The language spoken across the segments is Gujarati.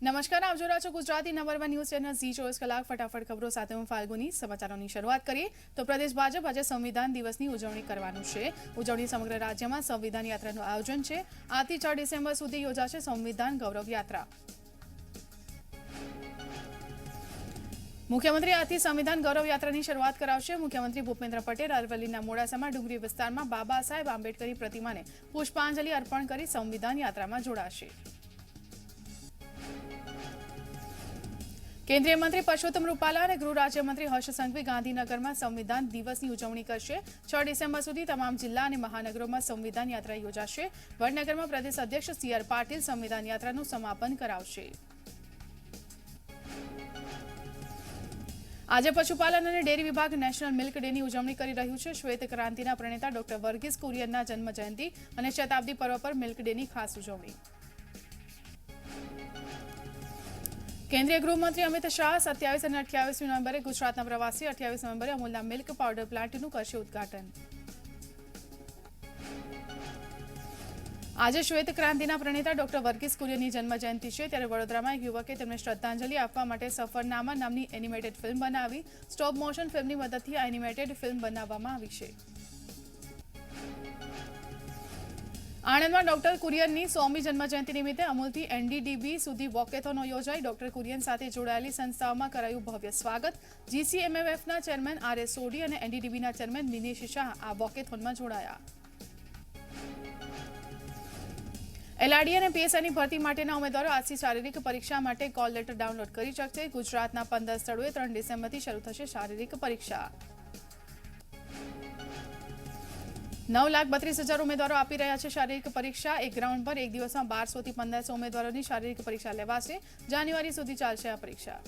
નમસ્કાર, આપ જોઈ રહ્યા છો Gujarati number 1 news channel Zee 24 કલાક ફટાફટ ખબરો સાથે હું ફાલ્ગુની। સમાચારોની શરૂઆત કરીએ તો પ્રદેશ ભાજપ આજે સંવિધાન દિવસની ઉજવણી કરવાનું છે। ઉજવણી સમગ્ર રાજ્યમાં સંવિધાન યાત્રાનું આયોજન છે। આજથી 4 ડિસેમ્બર સુધી યોજાશે સંવિધાન ગૌરવ યાત્રા। મુખ્યમંત્રી આજથી સંવિધાન ગૌરવ યાત્રાની શરૂઆત કરાવશે। મુખ્યમંત્રી ભૂપેન્દ્ર પટેલ અરવલ્લીના મોડાસામાં ડુંગરી વિસ્તારમાં બાબા સાહેબ આંબેડકરની પ્રતિમાને પુષ્પાંજલિ અર્પણ કરી સંવિધાન યાત્રામાં જોડાશે। केंद्रीय मंत्री परषोत्तम रूपाला और गृह राज्य मंत्री हर्ष संघवी गांधीनगर में संविधान दिवस की उजवणी करशे। 6 डिसेम्बर सुधी तमाम जिला और महानगरों में संविधान यात्रा योजाशे। वडनगर में प्रदेश अध्यक्ष CR पाटिल संविधान यात्राનું समापन करावशे। આજે પશુપાલન અને ડેરી વિભાગ નેશનલ મિલ્ક ડેની ઉજવણી કરી રહ્યું છે। શ્વેત ક્રાંતિના પ્રણેતા ડોક્ટર વર્ગીસ કુરિયનના જન્મ જયંતિ અને શતાબ્દી પર્વ પર મિલ્ક ડેની ખાસ ઉજવણી। केंद्रीय गृहमंत्री अमित शाह 27 और 28 नवंबरे गुजरातना प्रवासी 28 नवंबरे अमूलना मिल्क पाउडर प्लांटનું કરશે ઉદ્ઘાટન। આજે શ્વેત ક્રાંતિના પ્રણેતા ડોક્ટર વર્ગીસ કુરિયનની જન્મ જયંતિ છે, ત્યારે વડોદરામાં એક યુવકે તેમને શ્રદ્ધાંજલિ આપવા માટે સફરનામા નામની એનિમેટેડ ફિલ્મ બનાવી। સ્ટોપ મોશન ફિલ્મની મદદથી આ એનિમેટેડ ફિલ્મ બનાવવામાં આવી છે। આણંદમાં ડોક્ટર કુરિયનની 100મી જન્મજયંતિ નિમિત્તે અમૂલથી NDDB સુધી વોકેથોન યોજાઈ। ડોક્ટર કુરિયન સાથે જોડાયેલી સંસ્થાઓમાં કરાયું ભવ્ય સ્વાગત। GCMFના ચેરમેન RS સોઢી અને NDDBના ચેરમેન મિનેશ શાહ આ વોકેથોનમાં જોડાયા। LRD અને PSIની ભરતી માટેના ઉમેદવારો આજથી શારીરિક પરીક્ષા માટે કોલ લેટર ડાઉનલોડ કરી શકશે। ગુજરાતના 15 સ્થળોએ 3 ડિસેમ્બરથી શરૂ થશે શારીરિક પરીક્ષા। 9,32,000 ઉમેદવારો આપી રહ્યા છે શારીરિક પરીક્ષા। એક ગ્રાઉન્ડ પર એક દિવસમાં 1200 થી 1500 ઉમેદવારોની શારીરિક પરીક્ષા લેવાશે। જાન્યુઆરી સુધી ચાલશે આ પરીક્ષા।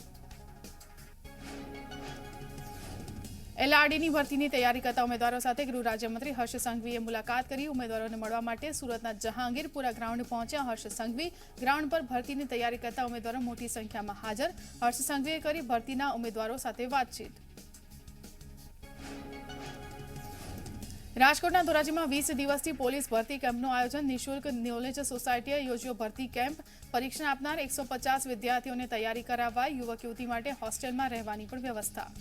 LRDની ભરતીની તૈયારી કરતા ઉમેદવારો સાથે ગૃહ રાજ્યમંત્રી હર્ષ સંઘવીએ મુલાકાત કરી। ઉમેદવારોને મળવા માટે સુરતના જહાંગીરપુરા ગ્રાઉન્ડ પહોંચ્યા હર્ષ સંઘવી। ગ્રાઉન્ડ પર ભરતીની તૈયારી કરતા ઉમેદવારો મોટી સંખ્યામાં હાજર। હર્ષ સંઘવીએ કરી ભરતીના ઉમેદવારો સાથે વાતચીત। રાજકોટના ધોરાજીમાં 20 દિવસથી પોલીસ ભરતી કેમ્પનું આયોજન। નિઃશુલ્ક નોલેજ સોસાયટીએ યોજ્યો ભરતી કેમ્પ। પરીક્ષા આપનાર 150 વિદ્યાર્થીઓને તૈયારી કરાવાઈ। યુવક યુવતી માટે હોસ્ટેલમાં રહેવાની પણ વ્યવસ્થા।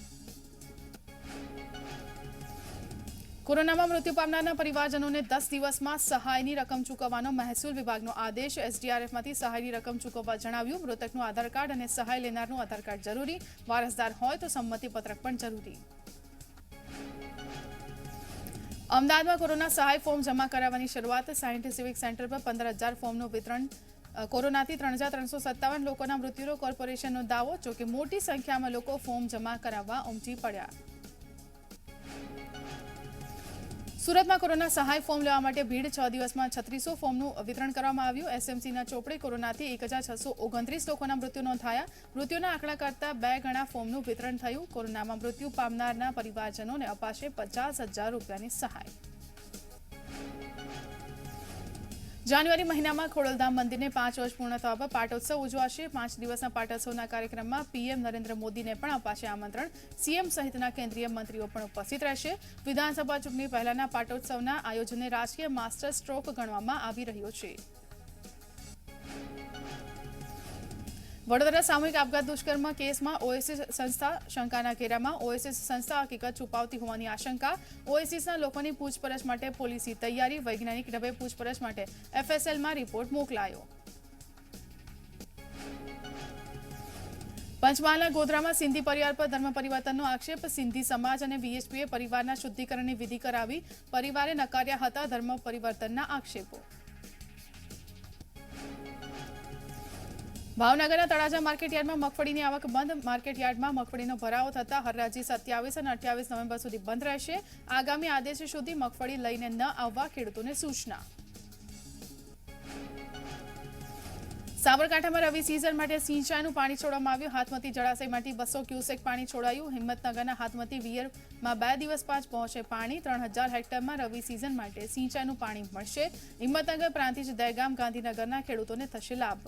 કોરોનામાં મૃત્યુ પામનારના પરિવારજનોને 10 દિવસમાં સહાયની રકમ ચૂકવવાનો મહેસૂલ વિભાગનો આદેશ। SDRFમાંથી સહાયની રકમ ચૂકવવા જણાવ્યું। મૃતકનું આધાર કાર્ડ અને સહાય લેનારનું આધાર કાર્ડ જરૂરી। વારસદાર હોય તો સંમતિ પત્રક પણ જરૂરી। અમદાવાદમાં કોરોના સહાય ફોર્મ જમા કરાવવાની શરૂઆત। સાયન્ટિફિક સેન્ટર પર 15,000 ફોર્મનું વિતરણ। કોરોનાથી 3,357 લોકોના મૃત્યુનો કોર્પોરેશનનો દાવો। જોકે મોટી સંખ્યામાં લોકો ફોર્મ જમા કરાવવા ઉમટી પડ્યા। સુરતમાં કોરોના સહાય ફોર્મ લેવા માટે ભીડ। 6 દિવસમાં 3600 ફોર્મનું વિતરણ કરવામાં આવ્યું। SMCના ચોપડે કોરોનાથી 1,629 લોકોના મૃત્યુ નોંધાયા। મૃત્યુના આંકડા કરતાં 2 ગણા ફોર્મનું વિતરણ થયું। કોરોનામાં મૃત્યુ પામનારના પરિવારજનોને અપાશે 50,000 રૂપિયાની સહાય। જાન્યુઆરી મહિનામાં ખોડલધામ મંદિરને 5 વર્ષ પૂર્ણ થવા પર પાટોત્સવ ઉજવાશે। 5 દિવસના પાટોત્સવના કાર્યક્રમમાં PM નરેન્દ્ર મોદીને પણ અપાશે આમંત્રણ। CM સહિતના કેન્દ્રીય મંત્રીઓ પણ ઉપસ્થિત રહેશે। વિધાનસભા ચૂંટણી પહેલાના પાટોત્સવના આયોજનને રાજકીય માસ્ટર સ્ટ્રોક ગણવામાં આવી રહ્યો છે। વડોદરા સામૂહિક આપઘાત દુષ્કર્મ કેસમાં ઓએસીસ સંસ્થા શંકાના ઘેરામાં। ઓએસીસ સંસ્થા હકીકત છુપાવતી હોવાની આશંકા। ઓએસીસના લોકોની પૂછપરછ માટે પોલીસની તૈયારી। વૈજ્ઞાનિક ઢબે પૂછપરછ માટે FSLમાં રિપોર્ટ મોકલાયો। પંચમહાલના ગોધરામાં સિંધી પરિવાર પર ધર્મ પરિવર્તનનો આક્ષેપ। સિંધી સમાજ અને VHPએ પરિવારના શુદ્ધિકરણની વિધિ કરાવી। પરિવારે નકાર્યા હતા ધર્મ પરિવર્તનના આક્ષેપો। ભાવનગરના તળાજા માર્કેટયાર્ડમાં મગફળીની આવક બંધ। માર્કેટયાર્ડમાં મગફળીનો ભરાવો થતા હરાજી 27 અને 28 નવેમ્બર સુધી બંધ રહેશે। આગામી આદેશ સુધી મગફળી લઈને ન આવવા ખેડૂતોને સૂચના। સાબરકાંઠામાં રવિ સિઝન માટે સિંચાઈનું પાણી છોડવામાં આવ્યું। હાથમતી જળાશયમાંથી 200 ક્યુસેક પાણી છોડાયું। હિંમતનગરના હાથમતી વિયરમાં 2 દિવસ બાદ પહોંચે પાણી। 3000 હેક્ટરમાં રવિ સિઝન માટે સિંચાઈનું પાણી મળશે। હિંમતનગર પ્રાંતિજ દહેગામ ગાંધીનગરના ખેડૂતોને થશે લાભ।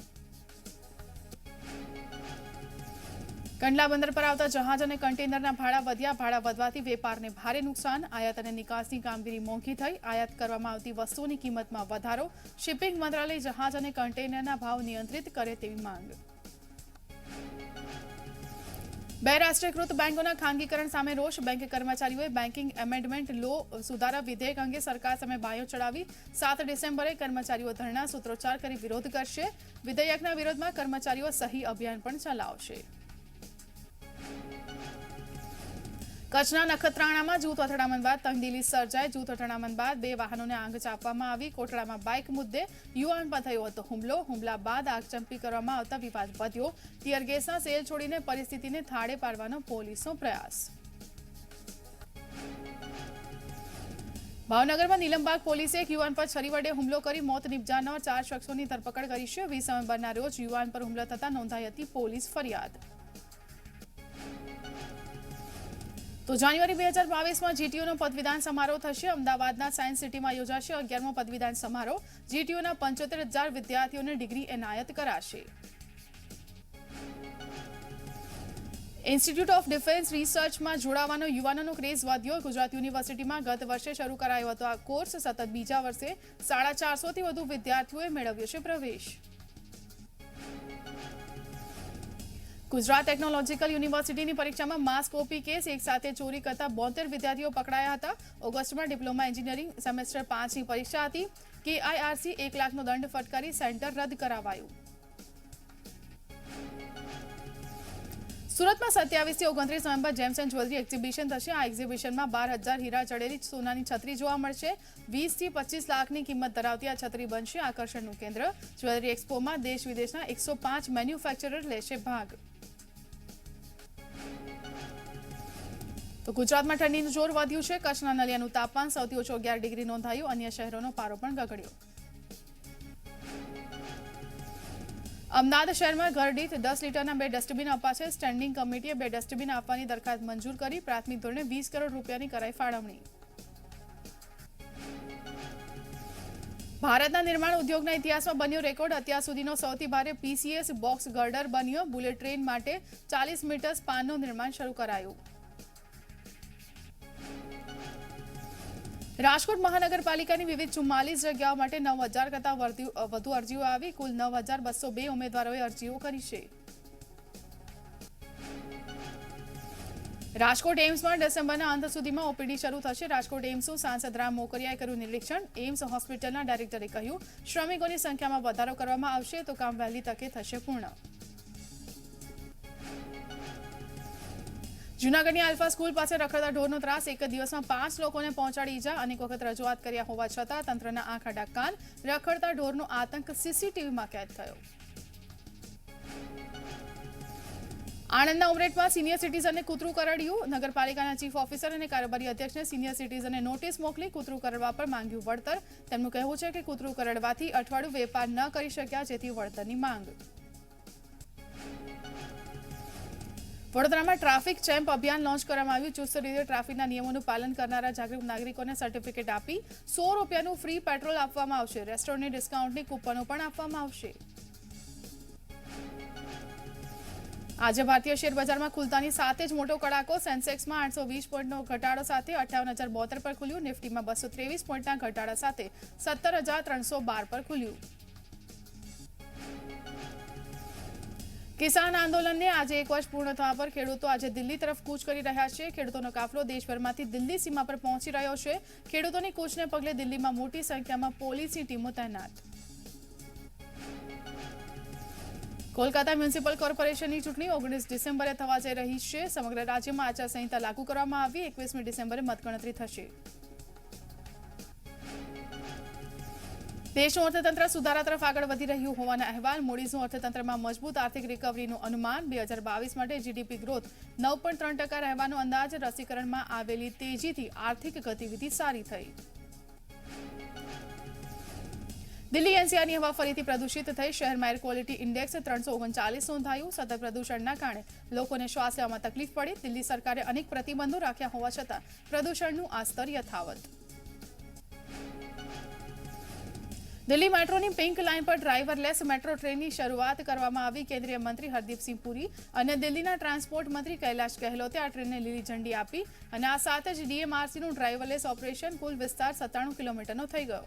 કંડલા બંદર પર આવતા જહાજ અને કન્ટેનરના ભાડા વધ્યા। ભાડા વધવાથી વેપારને ભારે નુકસાન। આયાત અને નિકાસની કામગીરી મોંઘી થઈ। આયાત કરવામાં આવતી વસ્તુઓની કિંમતમાં વધારો। શિપિંગ મંત્રાલય જહાજ અને કન્ટેનરના ભાવ નિયંત્રિત કરે તેવી માંગ। બે રાષ્ટ્રીયકૃત બેંકોના ખાનગીકરણ સામે રોષ. બેંક કર્મચારીઓએ બેન્કિંગ એમેન્ડમેન્ટ લો સુધારા વિધેયક અંગે સરકાર સામે બાયો ચડાવી. 7 ડિસેમ્બરે કર્મચારીઓ ધરણા સૂત્રોચ્ચાર કરી વિરોધ કરશે. વિધેયકના વિરોધમાં કર્મચારીઓ સહી અભિયાન પણ ચલાવશે. કચ્છના નખત્રાણામાં જૂથ અથડામણ બાદ તંગદિલી સર્જાઈ. જૂથ અથડામણ બાદ 2 વાહનોને આગ ચાપવામાં આવી. કોટડામાં બાઇક મુદ્દે યુવાન પર થયો હતો હુમલા બાદ આગચંપી કરવામાં આવતા વિવાદ વધ્યો. ટીયર ગેસના સેલ છોડીને પરિસ્થિતિને થાળે પાડવાનો પોલીસનો પ્રયાસ. ભાવનગરમાં નીલમબાગ પોલીસે એક યુવાન પર છરી વડે હુમલો કરી મોત નિપજાવનાર 4 શખ્સોની ધરપકડ કરી છે. 20 નવેમ્બરના રોજ યુવાન પર હુમલો થતા નોંધાઈ હતી પોલીસ ફરિયાદ. તો જાન્યુઆરી 2022માં જીટીયુનો પદવીદાન સમારોહ થશે. અમદાવાદના સાયન્સ સિટીમાં યોજાશે 11મો પદવીદાન સમારોહ. જીટીયુના 75,000 વિદ્યાર્થીઓને ડિગ્રી એનાયત કરાશે. ઇન્સ્ટિટ્યૂટ ઓફ ડિફેન્સ રિસર્ચમાં જોડાવાનો યુવાનોનો ક્રેઝ વધ્યો. ગુજરાત યુનિવર્સિટીમાં ગત વર્ષે શરૂ કરાયો હતો આ કોર્સ. સતત બીજા વર્ષે 450થી વધુ વિદ્યાર્થીઓએ મેળવ્યો છે પ્રવેશ. ગુજરાત ટેકનોલોજીકલ યુનિવર્સિટીની પરીક્ષામાં માસ કોપી કેસ. એક સાથે ચોરી કરતા 72 વિદ્યાર્થીઓ પકડાયા હતા. ઓગસ્ટમાં ડિપ્લોમા એન્જિનિયરિંગ સેમેસ્ટર 5ની પરીક્ષા હતી. KIRC 1 લાખનો દંડ ફટકારી સેન્ટર રદ કરાવાયું. સુરતમાં 27થી 29 November gems and jewellery exhibition થશે. આ એક્ઝિબિશનમાં 12,000 હીરા જડેલી સોનાની છત્રી જોવા મળશે. 20થી 25 લાખની કિંમત ધરાવતી આ છત્રી બનશે આકર્ષણનું કેન્દ્ર. જ્વેલરી એક્સપોમાં દેશ વિદેશના 105 મેન્યુફેક્ચરર લેશે ભાગ. તો ગુજરાતમાં ઠંડીનું જોર વધ્યું છે. કચ્છના નલિયાનું તાપમાન સૌથી ઓછું 11 ડિગ્રી નોંધાયું. અન્ય શહેરોનો પારો પણ ગગડ્યો. અમદાવાદ શહેરમાં ઘર દીઠ 10 લીટરના 2 ડસ્ટબિન અપાશે. સ્ટેન્ડિંગ કમિટીએ 2 ડસ્ટબિન આપવાની દરખાસ્ત મંજૂર કરી. પ્રાથમિક ધોરણે 20 કરોડ રૂપિયાની કરાઈ ફાળવણી. ભારતના નિર્માણ ઉદ્યોગના ઇતિહાસમાં બન્યો રેકોર્ડ. અત્યાર સુધીનો સૌથી ભારે PCS બોક્સ ગર્ડર બન્યો. બુલેટ ટ્રેન માટે 40 મીટર સ્પાનનું નિર્માણ શરૂ કરાયું. રાજકોટ મહાનગરપાલિકાની વિવિધ 44 જગ્યાઓ માટે 9,000 કરતાં વધુ અરજીઓ આવી. કુલ 9,202 ઉમેદવારોએ અરજીઓ કરી છે. રાજકોટ એમ્સમાં ડિસેમ્બરના અંત સુધીમાં OPD શરૂ થશે. રાજકોટ એમ્સનું સાંસદ રામ મોકરિયાએ કર્યું નિરીક્ષણ. એમ્સ હોસ્પિટલના ડાયરેક્ટરે કહ્યું, શ્રમિકોની સંખ્યામાં વધારો કરવામાં આવશે તો કામ વહેલી તકે થશે પૂર્ણ. જૂનાગઢની આલ્ફા સ્કૂલ પાસે રખડતા ઢોરનો ત્રાસ. એક જ દિવસમાં 5 લોકોને પહોંચાડી ઈજા. અનેક વખત રજૂઆત કર્યા હોવા છતાં તંત્રના આંખ આડા કાન. રખડતા ઢોરનો આતંક CCTVમાં કેદ થયો. આણંદના ઉમરેઠમાં સિનિયર સિટીઝનને કૂતરું કરડ્યું. નગરપાલિકાના ચીફ ઓફિસર અને કારોબારી અધ્યક્ષને સિનિયર સિટીઝને નોટિસ મોકલી. કૂતરું કરડવા પર માંગ્યું વળતર. તેમનું કહેવું છે કે કૂતરું કરડવાથી અઠવાડિયું વેપાર ન કરી શક્યા, જેથી વળતરની માંગ. વડોદરામાં ટ્રાફિક ચેમ્પ અભિયાન લોન્ચ કરવામાં આવ્યું. ચુસ્ત રીતે ટ્રાફિકના નિયમોનું પાલન કરનારા જાગૃત નાગરિકોને સર્ટિફિકેટ આપી 100 રૂપિયાનું ફ્રી પેટ્રોલ આપવામાં આવશે. રેસ્ટોરન્ટની ડિસ્કાઉન્ટની કૂપનો પણ આપવામાં આવશે. આજે ભારતીય શેર બજારમાં ખુલતાની સાથે જ મોટો કડાકો. સેન્સેક્સમાં 820 પોઈન્ટનો ઘટાડો સાથે 58,072 પર ખુલ્યું. નિફ્ટીમાં 223 પોઈન્ટના ઘટાડા સાથે 17,312 પર ખુલ્યું. કિસાન આંદોલનને આજે 1 વર્ષ પૂર્ણ થવા પર ખેડૂતો આજે દિલ્હી તરફ કૂચ કરી રહ્યા છે. ખેડૂતોનો કાફલો દેશભરમાંથી દિલ્હી સીમા પર પહોંચી રહ્યો છે. ખેડૂતોની કૂચને પગલે દિલ્હીમાં મોટી સંખ્યામાં પોલીસની ટીમો તૈનાત. કોલકાતા મ્યુનિસિપલ કોર્પોરેશનની ચૂંટણી 19 ડિસેમ્બરે થવા જઈ રહી છે. સમગ્ર રાજ્યમાં આચારસંહિતા લાગુ કરવામાં આવી. 21મી ડિસેમ્બરે મતગણતરી થશે. દેશનું અર્થતંત્ર સુધારા તરફ આગળ વધી રહ્યું હોવાના અહેવાલ. મૂડીઝનું અર્થતંત્રમાં મજબૂત આર્થિક રિકવરીનું અનુમાન. 2022 માટે GDP ગ્રોથ 9.3% રહેવાનો અંદાજ. રસીકરણમાં આવેલી તેજીથી આર્થિક ગતિવિધિ સારી થઈ. દિલ્હી NCRની હવા ફરીથી પ્રદૂષિત થઈ. શહેરમાં એર ક્વોલિટી ઇન્ડેક્સ 339 નોંધાયું. સતત પ્રદૂષણના કારણે લોકોને શ્વાસ લેવામાં તકલીફ પડી. દિલ્હી સરકારે અનેક પ્રતિબંધો રાખ્યા હોવા છતાં પ્રદૂષણનું આ સ્તર યથાવત. દિલ્હી મેટ્રોની પિંક લાઇન પર ડ્રાઈવરલેસ મેટ્રો ટ્રેનની શરૂઆત કરવામાં આવી. કેન્દ્રીય મંત્રી હરદીપસિંહ પુરી અને દિલ્હીના ટ્રાન્સપોર્ટ મંત્રી કૈલાશ ગેહલોતે આ ટ્રેનને લીલી ઝંડી આપી અને આ સાથે જ DMRCનું ડ્રાઈવરલેસ ઓપરેશન. કુલ વિસ્તાર 97 કિલોમીટરનો થઈ ગયો.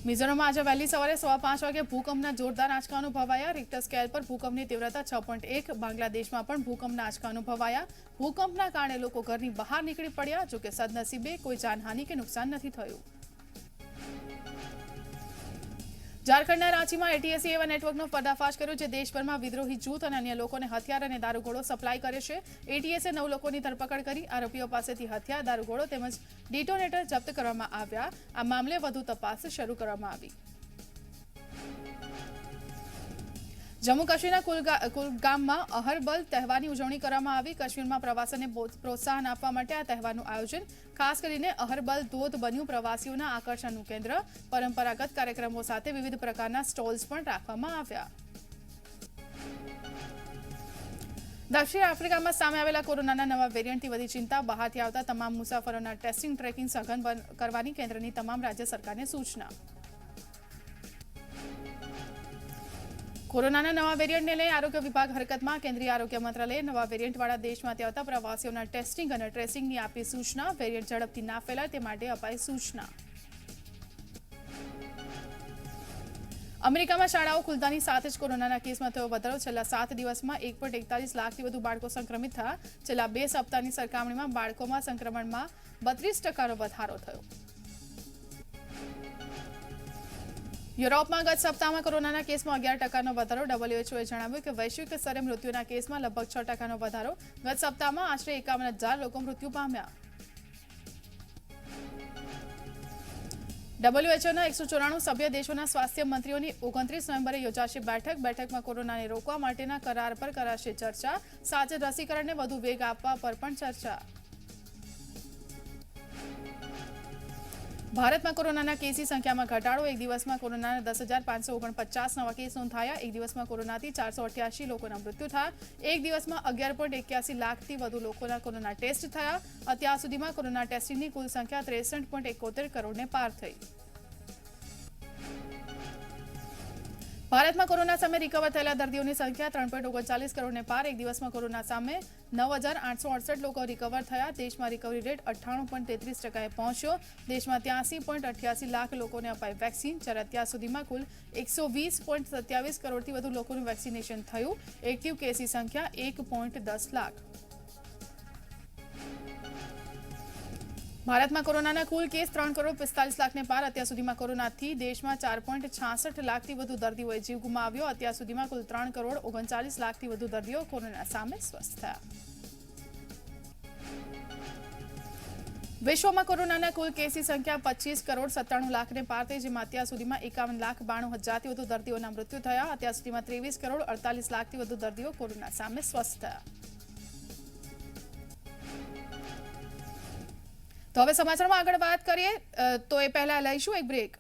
મિઝોરમમાં આજે વહેલી સવારે 5:15 વાગે ભૂકંપના જોરદાર આંચકા અનુભવાયા. રિક્ટર સ્કેલ પર ભૂકંપની તીવ્રતા 6.1. બાંગ્લાદેશમાં પણ ભૂકંપના આંચકા અનુભવાયા. ભૂકંપના કારણે લોકો ઘરની બહાર નીકળી પડ્યા. જોકે સદનસીબે કોઈ જાનહાનિ કે નુકસાન નથી થયું. ઝારખંડના રાંચીમાં એટીએસએ એવા નેટવર્કનો પર્દાફાશ કર્યો જે દેશભરમાં વિદ્રોહી જૂથ અને અન્ય લોકોને હથિયાર અને દારૂગોળો સપ્લાય કરે છે. એટીએસએ 9 લોકોની ધરપકડ કરી. આરોપીઓ પાસેથી હથિયાર, દારૂગોળો તેમજ ડિટોનેટર જપ્ત કરવામાં આવ્યા. આ મામલે વધુ તપાસ શરૂ કરવામાં આવી. જમ્મુ કાશ્મીરના કુલગામમાં અહરબલ તહેવારની ઉજવણી કરવામાં આવી. કાશ્મીરમાં પ્રવાસનને પ્રોત્સાહન આપવા માટે આ તહેવારનું આયોજન ખાસ કરીને અહરબલ ધોધ બન્યું પ્રવાસીઓના આકર્ષણનું કેન્દ્ર. પરંપરાગત કાર્યક્રમો સાથે વિવિધ પ્રકારના સ્ટોલ્સ પણ રાખવામાં આવ્યા. દક્ષિણ આફ્રિકામાં સામે આવેલા કોરોનાના નવા વેરિયન્ટથી વધી ચિંતા. બહારથી આવતા તમામ મુસાફરોના ટેસ્ટિંગ ટ્રેકિંગ સઘન કરવાની કેન્દ્રની તમામ રાજ્ય સરકારને સૂચના. કોરોનાના નવા વેરિયન્ટને લઈ આરોગ્ય વિભાગ હરકતમાં. કેન્દ્રીય આરોગ્ય મંત્રાલયે નવા વેરિયન્ટવાળા દેશમાંથી આવતા પ્રવાસીઓના ટેસ્ટિંગ અને ટ્રેસિંગની આપી સૂચના. વેરિયન્ટ ઝડપથી ના ફેલાય તે માટે અપાઈ સૂચના. અમેરિકામાં શાળાઓ ખુલતાની સાથે જ કોરોનાના કેસમાં થયો વધારો. છેલ્લા 7 દિવસમાં 1.41 લાખથી વધુ બાળકો સંક્રમિત થયા. છેલ્લા 2 સપ્તાહની સરખામણીમાં બાળકોમાં સંક્રમણમાં 32% વધારો થયો. યુરોપમાં ગત સપ્તાહમાં કોરોનાના કેસમાં 11%નો વધારો. WHOએ જણાવ્યું કે વૈશ્વિક સ્તરે મૃત્યુના કેસમાં લગભગ 6%નો વધારો. ગત સપ્તાહમાં આશરે 51,000 લોકો મૃત્યુ પામ્યા. WHOના 194 સભ્ય દેશોના સ્વાસ્થ્ય મંત્રીઓની 29 નવેમ્બરે યોજાશે બેઠક. બેઠકમાં કોરોનાને રોકવા માટેના કરાર પર કરાશે ચર્ચા. સાથે રસીકરણને વધુ વેગ આપવા પર પણ ચર્ચા. ભારતમાં કોરોનાના કેસની સંખ્યામાં ઘટાડો. એક દિવસમાં કોરોનાના 10,549 નવા કેસ નોંધાયા. એક દિવસમાં કોરોનાથી 488 લોકોના મૃત્યુ થયા. એક દિવસમાં 11.81 લાખથી વધુ લોકોના કોરોના ટેસ્ટ થયા. અત્યાર સુધીમાં કોરોના ટેસ્ટિંગની કુલ સંખ્યા 63.71 કરોડને પાર થઈ. ભારતમાં કોરોના સામે રિકવર થયેલા દર્દીઓની સંખ્યા 3.39 કરોડને પાર. એક દિવસમાં કોરોના સામે 9,868 લોકો રિકવર થયા. દેશમાં રિકવરી રેટ 98.33%એ પહોંચ્યો. દેશમાં 83.88 લાખ લોકોને અપાઈ વેક્સિન. જ્યારે અત્યાર સુધીમાં કુલ 120.27 કરોડથી વધુ લોકોનું વેક્સિનેશન થયું. એક્ટિવ કેસની સંખ્યા 1.10 લાખ. ભારતમાં કોરોનાના કુલ કેસ 3.45 લાખને પાર. અત્યાર સુધીમાં કોરોનાથી દેશમાં 4.66 લાખથી વધુ દર્દીઓએ જીવ ગુમાવ્યો. અત્યાર સુધીમાં કુલ 3.39 લાખથી વધુ દર્દીઓ કોરોના સામે સ્વસ્થ થયા. વિશ્વમાં કોરોનાના કુલ કેસની સંખ્યા 25.97 લાખને પાર થઈ. જેમાં અત્યાર સુધીમાં 51,92,000થી વધુ દર્દીઓના મૃત્યુ થયા. અત્યાર સુધીમાં 23.48 લાખથી વધુ દર્દીઓ કોરોના સામે સ્વસ્થ થયા. તો હવે સમાચારમાં આગળ વાત કરીએ તો એ પહેલા લઈશું એક બ્રેક.